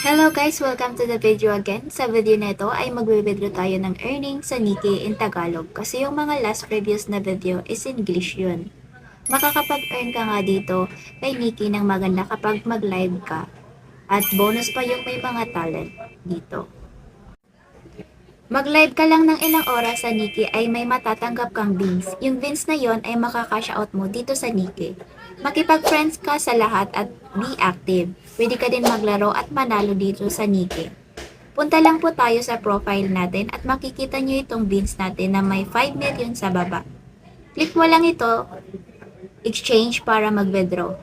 Hello guys! Welcome to the video again. Sa video na ito ay magbe-video tayo ng earnings sa Nikkei in Tagalog kasi yung mga last previous na video is English yun. Makakapag-earn ka nga dito kay Nikkei ng maganda kapag mag-live ka at bonus pa yung may mga talent dito. Mag-live ka lang ng ilang oras sa Nikkei ay may matatanggap kang beans. Yung beans na yon ay makaka-cash out mo dito sa Nikkei. Makipag-friends ka sa lahat at be active. Pwede ka din maglaro at manalo dito sa Nikkei. Punta lang po tayo sa profile natin at makikita nyo itong beans natin na may 5 million sa baba. Click mo lang ito, exchange para mag-withdraw.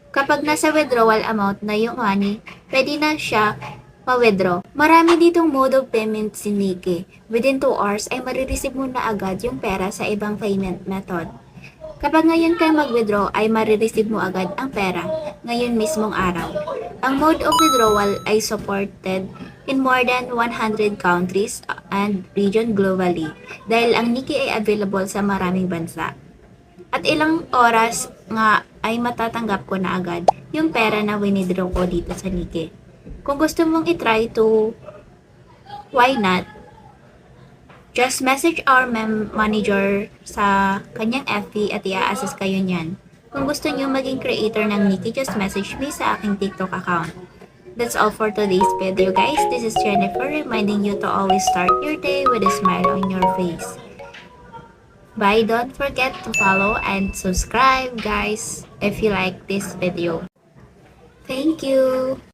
Kapag nasa withdrawal amount na yung money, pwede na siya ma-withdraw. Marami ditong mode of payment si Nikkei. Within 2 hours ay marireceive mo na agad yung pera sa ibang payment method. Kapag ngayon kayo mag-withdraw ay marireceive mo agad ang pera ngayon mismong araw. Ang mode of withdrawal ay supported in more than 100 countries and region globally dahil ang Nikkei ay available sa maraming bansa. At ilang oras nga ay matatanggap ko na agad yung pera na winidraw ko dito sa Nikkei. Kung gusto mong itry to, why not? Just message our manager sa kanyang FB at i-assist kayo niyan. Kung gusto niyo maging creator ng Nikkei, just message me sa aking TikTok account. That's all for today's video guys. This is Jennifer reminding you to always start your day with a smile on your face. Bye, don't forget to follow and subscribe guys if you like this video. Thank you!